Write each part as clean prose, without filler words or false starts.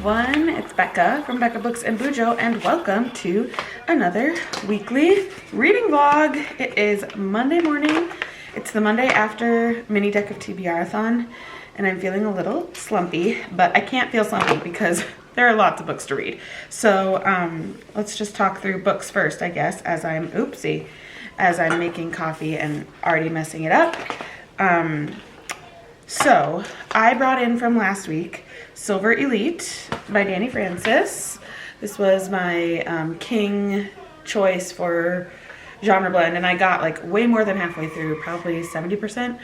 everyone, it's Becca from BEKAHBOOKSANDBUJO and welcome to another weekly reading vlog. It is Monday morning. It's the Monday after mini deck of TBR-a-thon and I'm feeling a little slumpy, but I can't feel slumpy because there are lots of books to read. So let's just talk through books first, I guess, as I'm making coffee and already messing it up. So I brought in from last week Silver Elite by Danny Francis. This was my king choice for genre blend, and I got like way more than halfway through, probably 70%.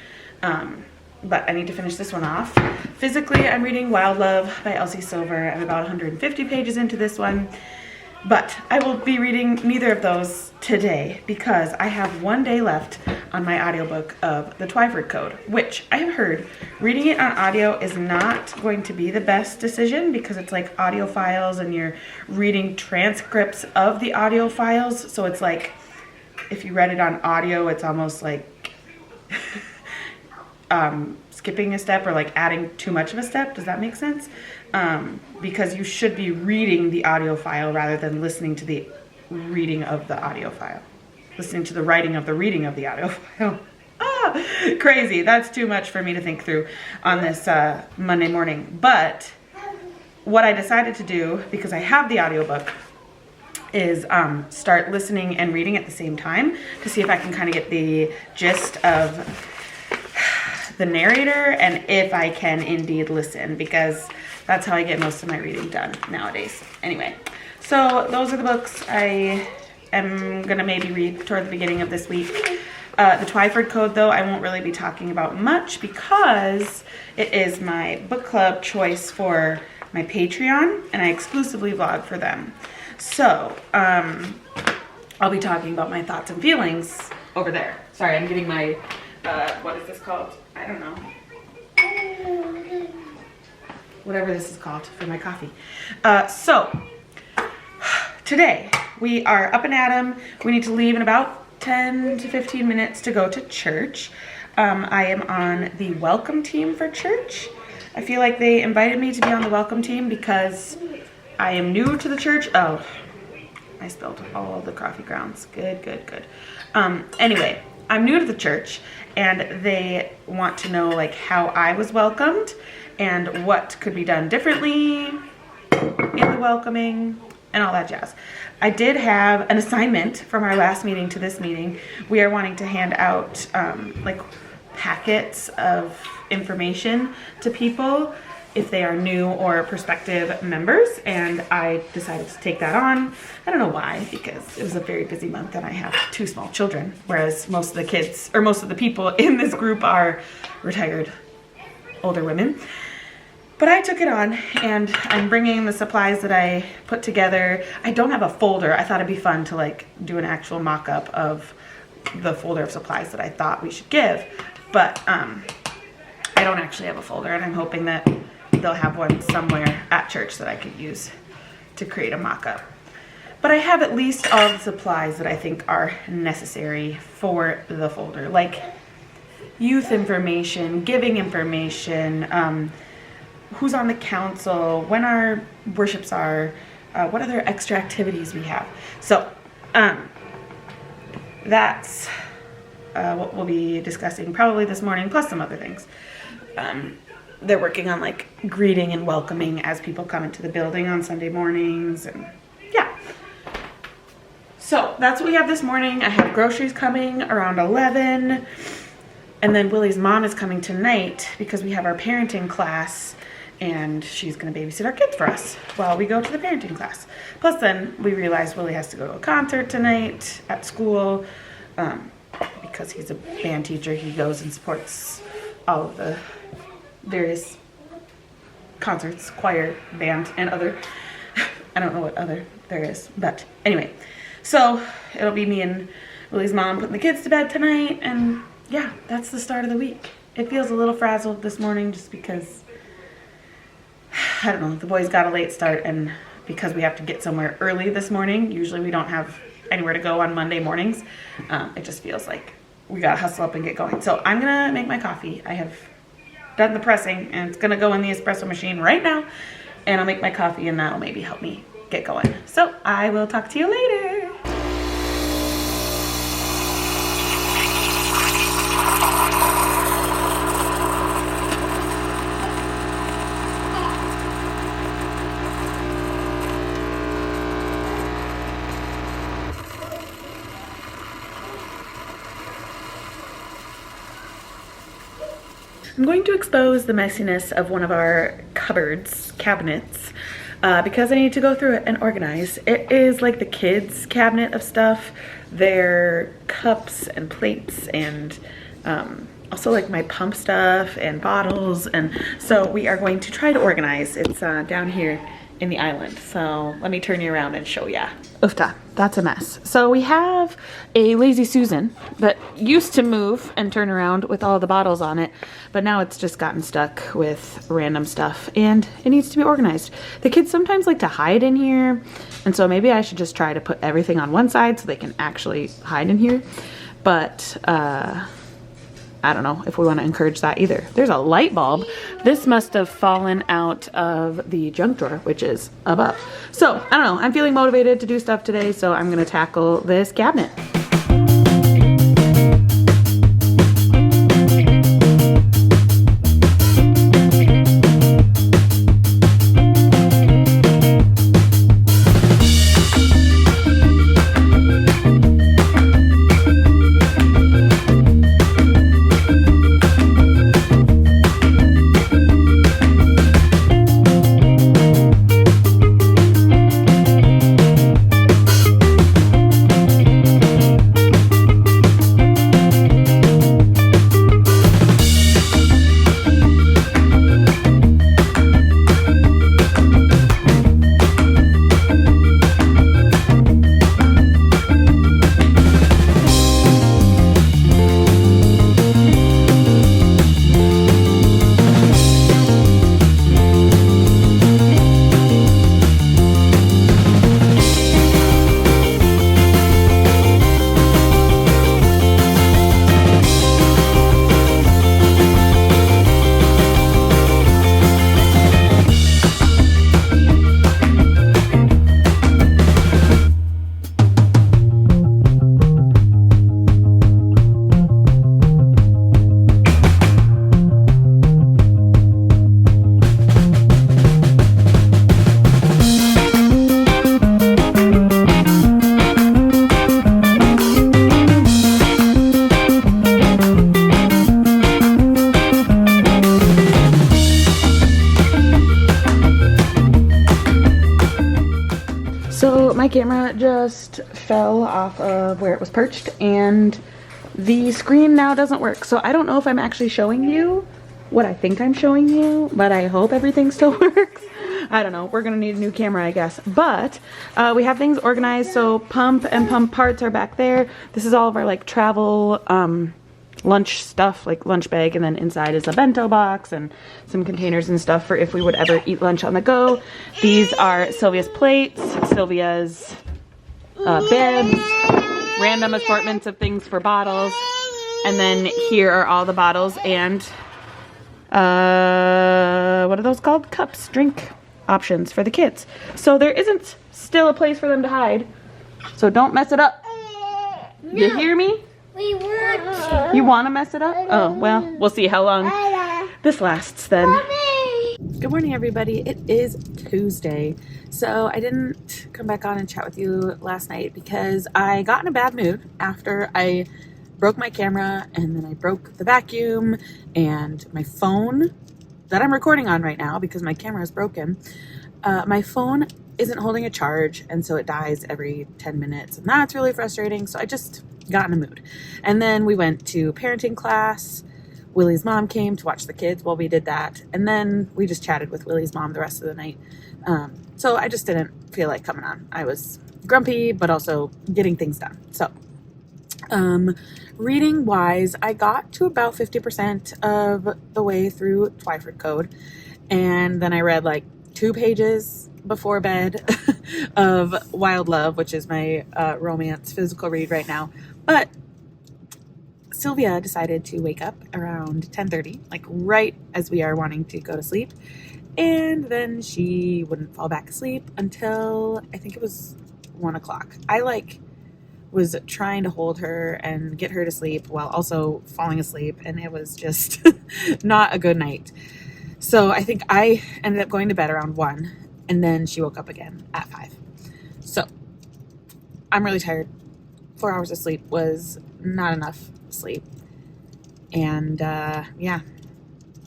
But I need to finish this one off. Physically, I'm reading Wild Love by Elsie Silver. I'm about 150 pages into this one. But I will be reading neither of those today because I have one day left on my audiobook of The Twyford Code, which I have heard reading it on audio is not going to be the best decision because it's like audio files and you're reading transcripts of the audio files. So it's like if you read it on audio, it's almost like skipping a step or like adding too much of a step. Does that make sense? Because you should be reading the audio file rather than listening to the reading of the audio file. Listening to the writing of the reading of the audio file. Crazy. That's too much for me to think through on this Monday morning. But what I decided to do, because I have the audiobook, is start listening and reading at the same time to see if I can kind of get the gist of the narrator and if I can indeed listen, because that's how I get most of my reading done nowadays. Anyway, so those are the books I am gonna maybe read toward the beginning of this week. The Twyford Code, though, I won't really be talking about much because it is my book club choice for my Patreon and I exclusively vlog for them. So I'll be talking about my thoughts and feelings over there. Sorry, I'm getting my what is this called? I don't know. Whatever this is called for my coffee. So today we are up and at 'em. We need to leave in about 10 to 15 minutes to go to church. I am on the welcome team for church. I feel like they invited me to be on the welcome team because I am new to the church. Oh, I spilled all the coffee grounds. Good. Anyway, I'm new to the church and they want to know like how I was welcomed and what could be done differently in the welcoming and all that jazz. I did have an assignment from our last meeting to this meeting. We are wanting to hand out like packets of information to people if they are new or prospective members, and I decided to take that on. I don't know why, because it was a very busy month and I have 2 small children, whereas most of the kids, or most of the people in this group are retired older women. But I took it on and I'm bringing the supplies that I put together. I don't have a folder. I thought it'd be fun to like do an actual mock-up of the folder of supplies that I thought we should give, but I don't actually have a folder, and I'm hoping that they'll have one somewhere at church that I could use to create a mock-up. But I have at least all the supplies that I think are necessary for the folder, like youth information, giving information, who's on the council, when our worships are, what other extra activities we have. So that's what we'll be discussing probably this morning, plus some other things. They're working on like greeting and welcoming as people come into the building on Sunday mornings, and yeah. So that's what we have this morning. I have groceries coming around 11, and then Willie's mom is coming tonight because we have our parenting class and she's gonna babysit our kids for us while we go to the parenting class. Plus then we realized Willie has to go to a concert tonight at school because he's a band teacher. He goes and supports all of the various concerts, choir, band, and other. I don't know what other there is, but anyway. So it'll be me and Willie's mom putting the kids to bed tonight, and yeah, that's the start of the week. It feels a little frazzled this morning just because, I don't know, the boys got a late start, and because we have to get somewhere early this morning, usually we don't have anywhere to go on Monday mornings, it just feels like we gotta hustle up and get going. So I'm gonna make my coffee. I have done the pressing and it's gonna go in the espresso machine right now and I'll make my coffee, and that'll maybe help me get going. So I will talk to you later. I'm going to expose the messiness of one of our cabinets, because I need to go through it and organize. It is like the kids' cabinet of stuff. Their cups and plates and also like my pump stuff and bottles. And so we are going to try to organize. It's down here in the island. So let me turn you around and show ya. Oofta, that's a mess. So we have a Lazy Susan that used to move and turn around with all the bottles on it, but now it's just gotten stuck with random stuff and it needs to be organized. The kids sometimes like to hide in here, and so maybe I should just try to put everything on one side so they can actually hide in here. But I don't know if we want to encourage that either. There's a light bulb. This must have fallen out of the junk drawer, which is above. So I don't know, I'm feeling motivated to do stuff today, so I'm gonna tackle this cabinet. So my camera just fell off of where it was perched and the screen now doesn't work. So I don't know if I'm actually showing you what I think I'm showing you, but I hope everything still works. I don't know, we're gonna need a new camera, I guess. But we have things organized. So pump and pump parts are back there. This is all of our like travel lunch stuff, like lunch bag, and then inside is a bento box and some containers and stuff for if we would ever eat lunch on the go. These are Sylvia's plates, Sylvia's bibs, random assortments of things for bottles, and then here are all the bottles and what are those called? Cups, drink options for the kids. So there isn't still a place for them to hide, so don't mess it up. No. You hear me? We want to. You want to mess it up? Oh, well, we'll see how long this lasts then. Mommy. Good morning, everybody. It is Tuesday. So I didn't come back on and chat with you last night because I got in a bad mood after I broke my camera and then I broke the vacuum and my phone that I'm recording on right now because my camera is broken. My phone isn't holding a charge, and so it dies every 10 minutes, and that's really frustrating. So I just got in a mood. And then we went to parenting class. Willie's mom came to watch the kids while we did that, and then we just chatted with Willie's mom the rest of the night. So I just didn't feel like coming on. I was grumpy, but also getting things done. So reading wise, I got to about 50% of the way through Twyford Code, and then I read like 2 pages before bed of Wild Love, which is my romance physical read right now. But Sylvia decided to wake up around 10:30, like right as we are wanting to go to sleep, And then she wouldn't fall back asleep until I think it was 1 o'clock. I was trying to hold her and get her to sleep while also falling asleep, and it was just not a good night. So I think I ended up going to bed around 1, and then she woke up again at 5. So I'm really tired. 4 hours of sleep was not enough sleep. And yeah,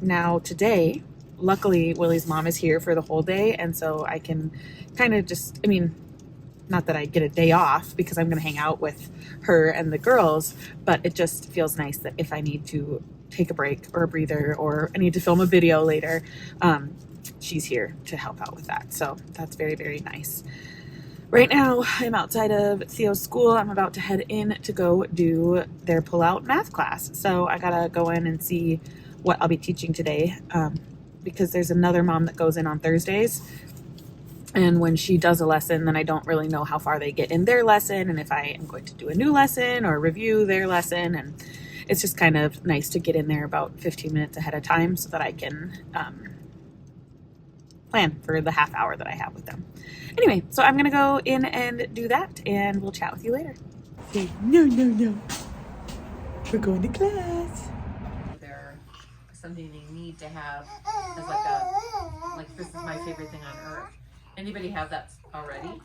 now today, luckily Willie's mom is here for the whole day, and so I can kind of just, I mean, not that I get a day off because I'm going to hang out with her and the girls, but it just feels nice that if I need to take a break or a breather or I need to film a video later, she's here to help out with that. So that's very, very nice. Right now, I'm outside of Theo's school. I'm about to head in to go do their pull-out math class. So I gotta go in and see what I'll be teaching today, because there's another mom that goes in on Thursdays. And when she does a lesson, then I don't really know how far they get in their lesson and if I am going to do a new lesson or review their lesson. And it's just kind of nice to get in there about 15 minutes ahead of time so that I can plan for the half hour that I have with them. Anyway, so I'm going to go in and do that, and we'll chat with you later. Say, no, no, no. We're going to class. They're something you need to have as like this is my favorite thing on earth. Anybody have that already?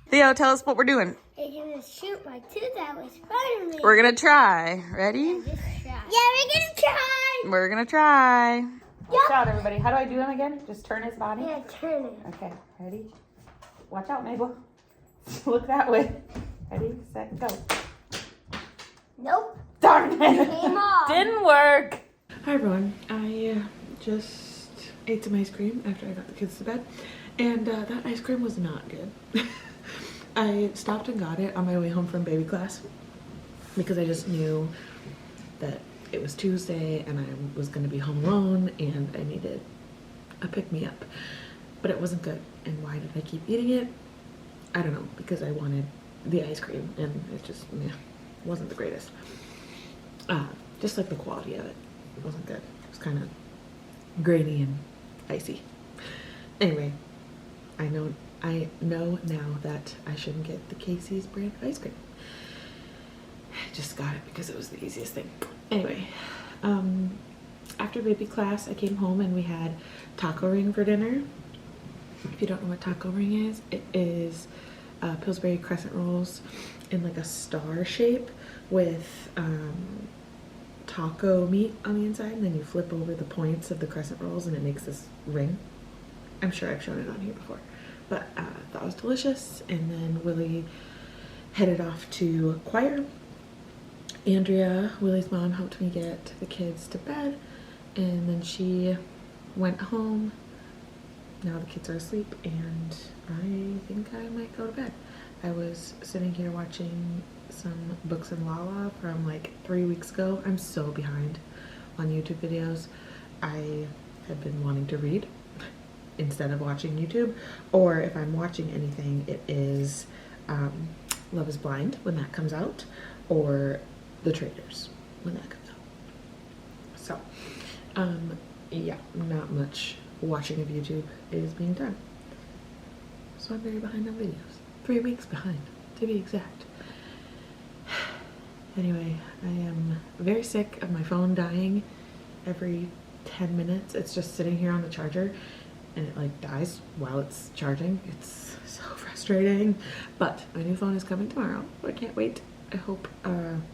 Theo, tell us what we're doing. I'm gonna shoot my tooth out with Spider-Man. We're going to try. Ready? Yeah, we're gonna try. We're going to try. Watch out, everybody. How do I do him again? Just turn his body? Yeah, turn it. Okay, ready? Watch out, Mabel. Look that way. Ready, set, go. Nope. Darn it. Came off. Didn't work. Hi, everyone. I just ate some ice cream after I got the kids to bed, and that ice cream was not good. I stopped and got it on my way home from baby class because I just knew that it was Tuesday and I was going to be home alone and I needed a pick-me-up. But it wasn't good. And why did I keep eating it? I don't know, because I wanted the ice cream and it just wasn't the greatest. Just like the quality of it wasn't good. It was kind of grainy and icy. Anyway, I know now that I shouldn't get the Casey's brand of ice cream. I just got it because it was the easiest thing. Anyway, after baby class, I came home and we had taco ring for dinner. If you don't know what taco ring is, it is Pillsbury crescent rolls in like a star shape with taco meat on the inside, and then you flip over the points of the crescent rolls and it makes this ring. I'm sure I've shown it on here before, but that was delicious. And then Willie headed off to choir. Andrea, Willie's mom, helped me get the kids to bed, and then she went home. Now the kids are asleep, and I think I might go to bed. I was sitting here watching some Books and Lala from like 3 weeks ago. I'm so behind on YouTube videos. I have been wanting to read instead of watching YouTube, or if I'm watching anything, it is Love is Blind when that comes out, or The Traders when that comes out. So yeah, not much watching of YouTube is being done, so I'm very behind on videos. 3 weeks behind, to be exact. Anyway, I am very sick of my phone dying every 10 minutes. It's just sitting here on the charger and it like dies while it's charging. It's so frustrating, but my new phone is coming tomorrow, so I can't wait. I hope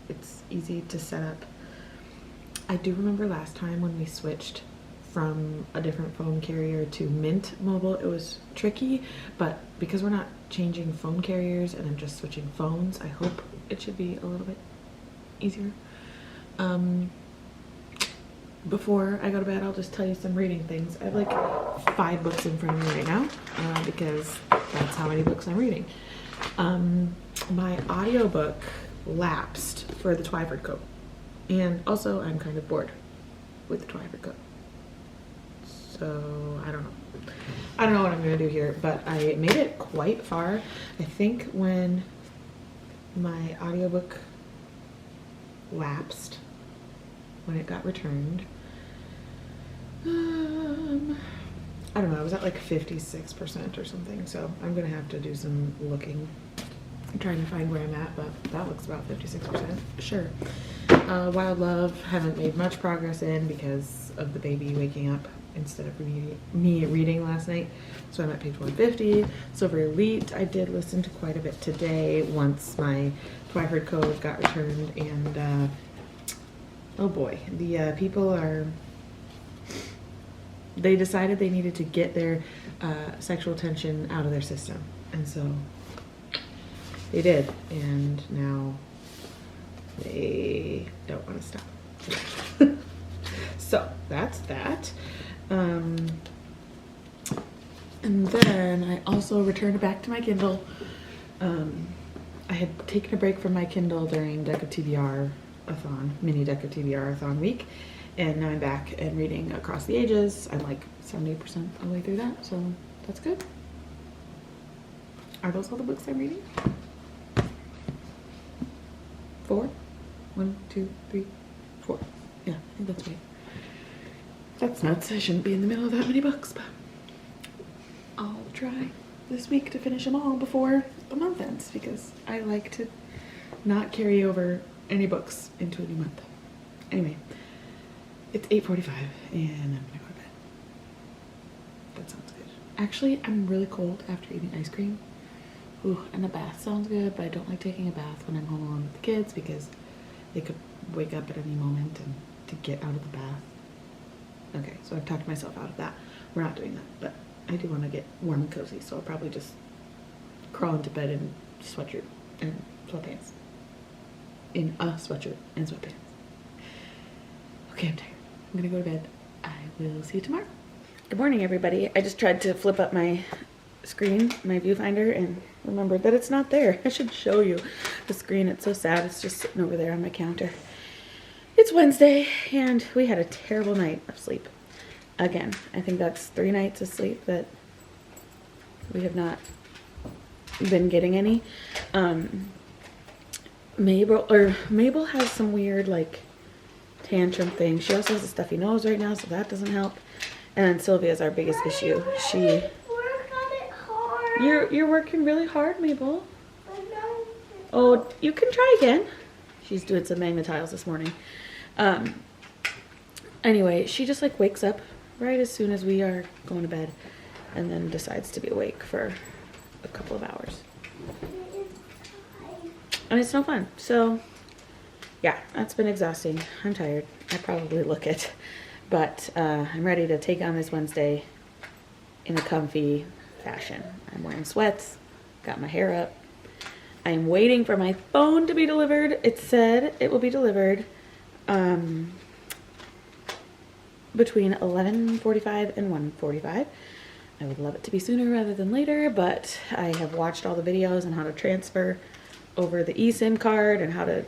it's easy to set up. I do remember last time when we switched from a different phone carrier to Mint Mobile, it was tricky, but because we're not changing phone carriers and I'm just switching phones, I hope it should be a little bit easier. Before I go to bed, I'll just tell you some reading things. I have like 5 books in front of me right now because that's how many books I'm reading. My audiobook lapsed for the Twyford Coat, and also I'm kind of bored with the Twyford Coat, so I don't know what I'm gonna do here, but I made it quite far. I think when my audiobook lapsed, when it got returned, I don't know, I was at like 56% or something, so I'm gonna have to do some looking. I'm trying to find where I'm at, but that looks about 56%. Sure. Wild Love, haven't made much progress in because of the baby waking up instead of me reading last night. So I'm at page 150. Silver Elite, I did listen to quite a bit today once my Twyford Code got returned, and oh boy, the people they decided they needed to get their sexual tension out of their system, and so they did, and now they don't want to stop. So that's that. And then I also returned back to my Kindle. I had taken a break from my Kindle during Deck of TBR-a-thon, mini Deck of TBR-a-thon week, and now I'm back and reading Across the Ages. I'm like 70% of the way through that, so that's good. Are those all the books I'm reading? 4? 1, 2, 3, 4. Yeah, I think that's right. That's nuts. I shouldn't be in the middle of that many books, but I'll try this week to finish them all before the month ends, because I like to not carry over any books into a new month. Anyway, it's 8:45 and I'm gonna go to bed. That sounds good. Actually, I'm really cold after eating ice cream. Ooh, and a bath sounds good, but I don't like taking a bath when I'm home alone with the kids because they could wake up at any moment and to get out of the bath. Okay, so I've talked myself out of that. We're not doing that, but I do want to get warm and cozy, so I'll probably just crawl into bed in sweatshirt and sweatpants. In a sweatshirt and sweatpants. Okay, I'm tired. I'm gonna go to bed. I will see you tomorrow. Good morning, everybody. I just tried to flip up my screen, my viewfinder, and remembered that it's not there. I should show you the screen. It's so sad. It's just sitting over there on my counter. It's Wednesday, and we had a terrible night of sleep. Again, I think that's 3 nights of sleep that we have not been getting any. Mabel has some weird, like, tantrum thing. She also has a stuffy nose right now, so that doesn't help. And then Sylvia's our biggest issue. You're working really hard, Mabel. Oh, you can try again. She's doing some magnet tiles this morning. Anyway, she just like wakes up right as soon as we are going to bed and then decides to be awake for a couple of hours. And it's no fun. So yeah, that's been exhausting. I'm tired. I probably look it. But I'm ready to take on this Wednesday in a comfy fashion. I'm wearing sweats, got my hair up. I'm waiting for my phone to be delivered. It said it will be delivered between 11:45 and 1:45. I would love it to be sooner rather than later, but I have watched all the videos on how to transfer over the eSIM card and how to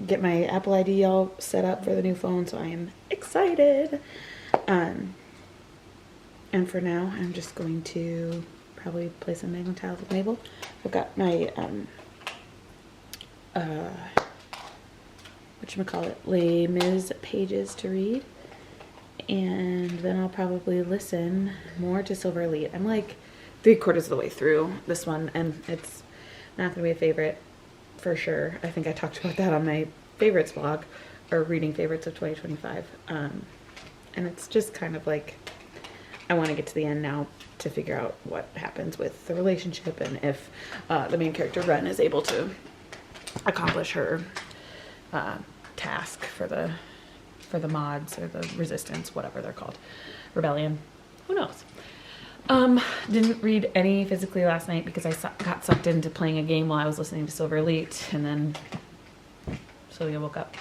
get my Apple ID all set up for the new phone, so I am excited. And for now, I'm just going to probably play some magnet tiles with Mabel. I've got my whatchamacallit, Les Mis pages to read, and then I'll probably listen more to Silver Elite. I'm like 3/4 of the way through this one, and it's not gonna be a favorite for sure. I think I talked about that on my favorites vlog, or reading favorites of 2025, and it's just kind of like I want to get to the end now to figure out what happens with the relationship and if the main character Ren is able to accomplish her task for the mods or the resistance, whatever they're called, rebellion. Who knows? Didn't read any physically last night because I got sucked into playing a game while I was listening to Silver Elite, and then Sylvia woke up.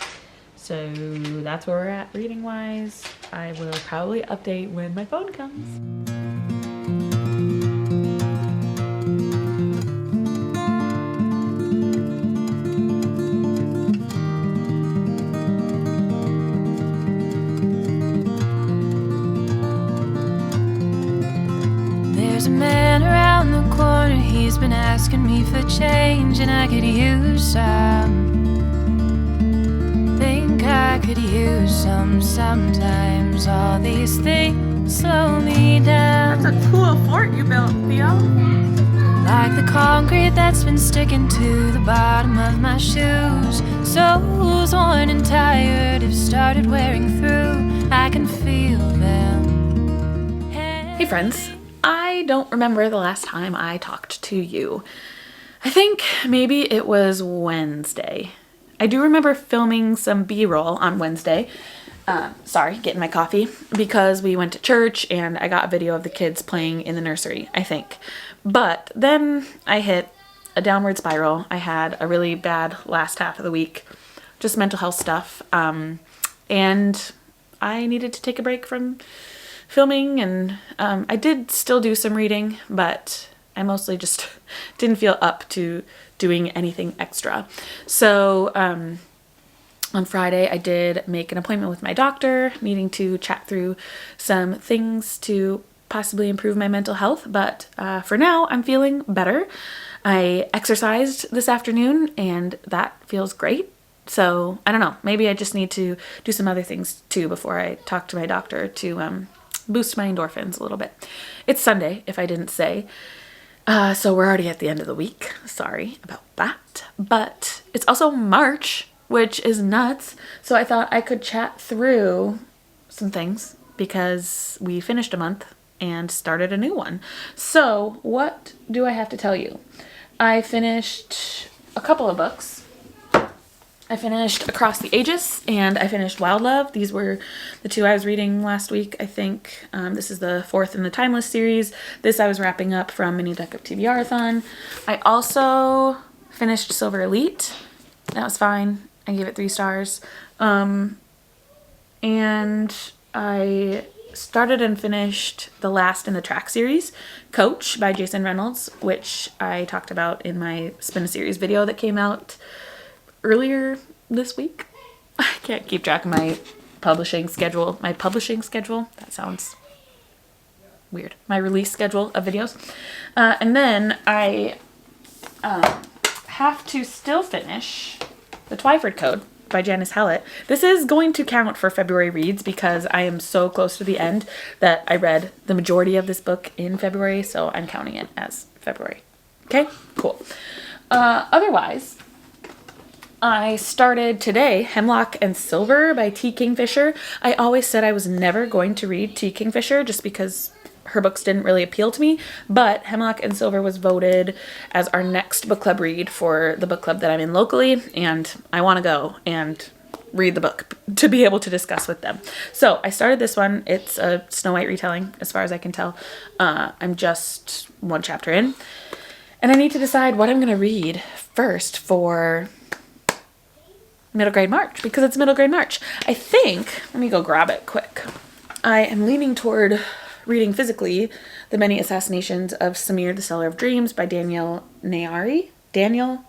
So that's where we're at reading wise. I will probably update when my phone comes. There's a man around the corner, he's been asking me for change, and I could use some. Think I could use some sometimes. All these things slow me down. That's a cool fort you built, Theo. Like the concrete that's been sticking to the bottom of my shoes. Soles worn and tired have started wearing through. I can feel them. Hey friends, I don't remember the last time I talked to you. I think maybe it was Wednesday. I do remember filming some B-roll on Wednesday. Sorry, getting my coffee, because we went to church and I got a video of the kids playing in the nursery, I think. But then I hit a downward spiral. I had a really bad last half of the week, just mental health stuff. And I needed to take a break from filming, and I did still do some reading, but I mostly just didn't feel up to doing anything extra. So on Friday, I did make an appointment with my doctor, needing to chat through some things to possibly improve my mental health. But for now, I'm feeling better. I exercised this afternoon and that feels great. So I don't know, maybe I just need to do some other things too before I talk to my doctor to boost my endorphins a little bit. It's Sunday, if I didn't say. So we're already at the end of the week. Sorry about that. But it's also March, which is nuts. So I thought I could chat through some things because we finished a month and started a new one. So what do I have to tell you? I finished a couple of books. I finished Across the Ages and I finished Wild Love. These were the two I was reading last week, I think. This is the fourth in the Timeless series. This I was wrapping up from Mini Deck of TBR-a-thon. I also finished Silver Elite. That was fine. I gave it 3 stars. And I started and finished the last in the Track series, Coach by Jason Reynolds, which I talked about in my Spin a Series video that came out earlier this week. I can't keep track of my publishing schedule. That sounds weird. My release schedule of videos. And then I have to still finish The Twyford Code by Janice Hallett. This is going to count for February reads because I am so close to the end that I read the majority of this book in February, so I'm counting it as February. Okay, cool. Otherwise, I started today Hemlock and Silver by T. Kingfisher. I always said I was never going to read T. Kingfisher just because her books didn't really appeal to me, but Hemlock and Silver was voted as our next book club read for the book club that I'm in locally, and I want to go and read the book to be able to discuss with them. So I started this one. It's a Snow White retelling as far as I can tell. I'm just 1 chapter in, and I need to decide what I'm going to read first for middle grade March, because it's middle grade March. I think, let me go grab it quick. I am leaning toward reading physically The Many Assassinations of Samir, the Seller of Dreams by Daniel Nayeri. And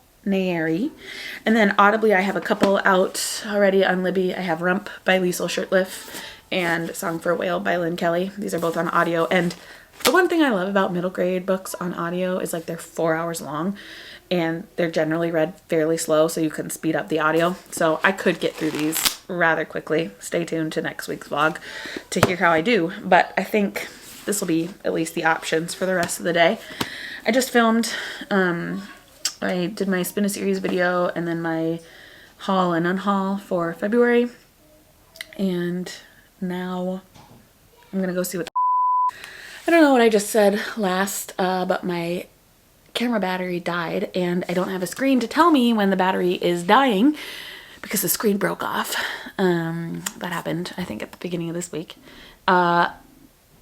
then audibly I have a couple out already on Libby. I have Rump by Liesl Shirtliff and Song for a Whale by Lynn Kelly. These are both on audio. And the one thing I love about middle grade books on audio is like they're 4 hours long and they're generally read fairly slow, so you can speed up the audio. So I could get through these rather quickly. Stay tuned to next week's vlog to hear how I do. But I think this will be at least the options for the rest of the day. I just filmed, I did my Spin a Series video and then my haul and unhaul for February. And now I'm gonna go see what I don't know what I just said last, but my camera battery died and I don't have a screen to tell me when the battery is dying because the screen broke off. That happened, I think, at the beginning of this week. Some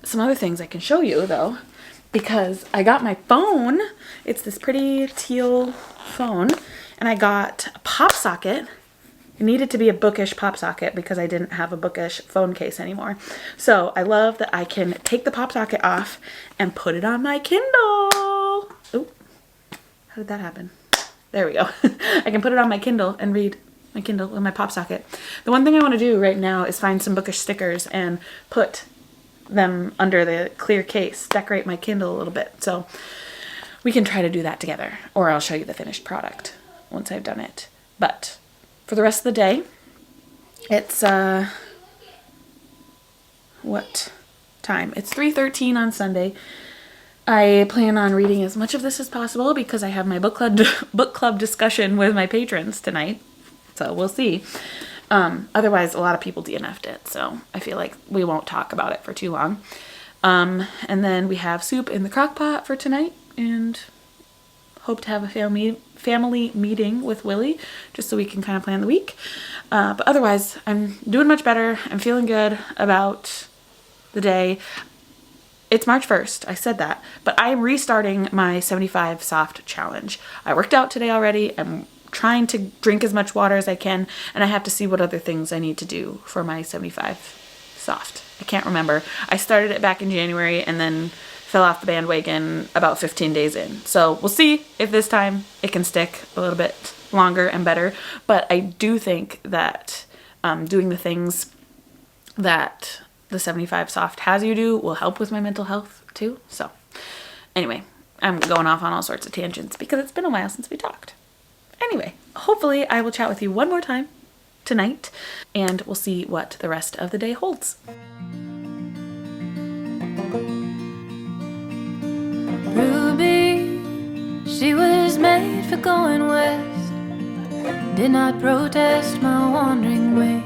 other things I can show you though, because I got my phone. It's this pretty teal phone, and I got a pop socket. It needed to be a bookish pop socket because I didn't have a bookish phone case anymore. So I love that I can take the pop socket off and put it on my Kindle. Ooh, how did that happen? There we go. I can put it on my Kindle and read my Kindle with my pop socket. The one thing I want to do right now is find some bookish stickers and put them under the clear case, decorate my Kindle a little bit. So we can try to do that together, or I'll show you the finished product once I've done it. But for the rest of the day, It's what time? It's 3:13 on Sunday. I plan on reading as much of this as possible because I have my book club discussion with my patrons tonight. So we'll see. Otherwise, a lot of people DNF'd it, so I feel like we won't talk about it for too long. And then we have soup in the crock pot for tonight, and hope to have a family meeting with Willie just so we can kind of plan the week. But otherwise, I'm doing much better. I'm feeling good about the day. It's March 1st, I said that, but I'm restarting my 75 soft challenge. I worked out today already. I'm trying to drink as much water as I can, and I have to see what other things I need to do for my 75 soft. I can't remember. I started it back in January and then fell off the bandwagon about 15 days in. So we'll see if this time it can stick a little bit longer and better. But I do think that doing the things that the 75 soft has you do will help with my mental health too. So anyway, I'm going off on all sorts of tangents because it's been a while since we talked. Anyway, hopefully I will chat with you one more time tonight, and we'll see what the rest of the day holds. Ruby, she was made for going west, did not protest my wandering ways.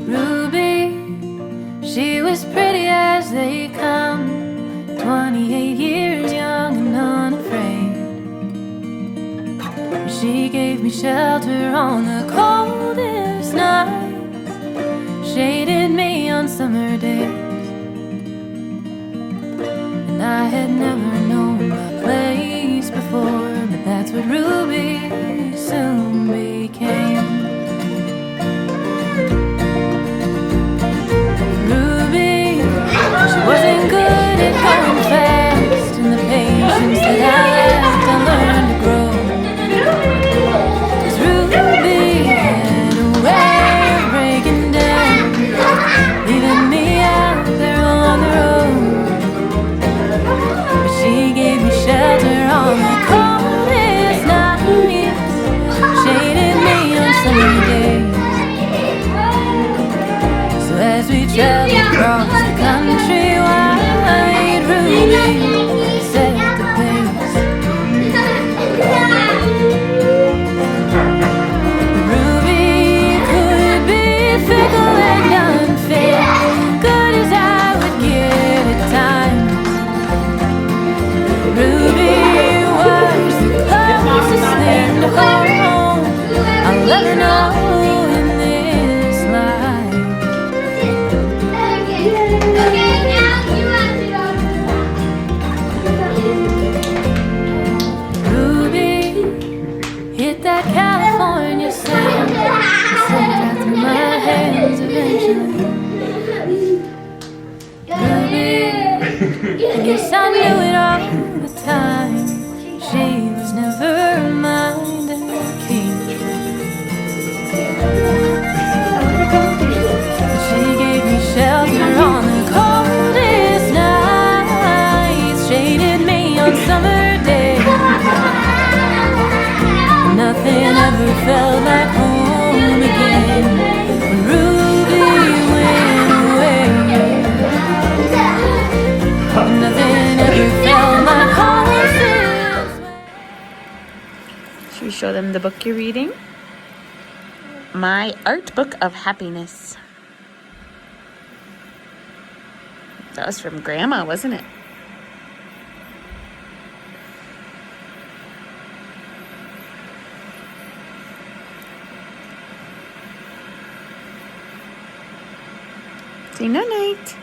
Ruby, she was pretty as they come, 28 years young and unafraid. She gave me shelter on the coldest nights, shaded me on summer days, and I had never known my place before, but that's what Ruby soon became. Ruby, she wasn't good at going fast, and the patience that I left I learned to grow. 'Cause Ruby had a way of breaking down, leaving me out there on the road. But she gave me shelter on the coldest nights, shaded me on sunny days. So as we traveled across the country wide, Ruby set the pace. Ruby could be fickle and unfair, good as I would get at times. Ruby was the closest thing to home I'll ever know in this life. Ruby hit that California sand, slipped right through my hands eventually. Ruby, I guess I knew it all the time. She was never mine and king. She gave me shelter on the coldest nights, shaded me on summer days. Nothing ever felt like home again when Ruby went away. Nothing ever felt like home since. Should we show them the book you're reading? My Art Book of Happiness. That was from Grandma, wasn't it? Say night-night.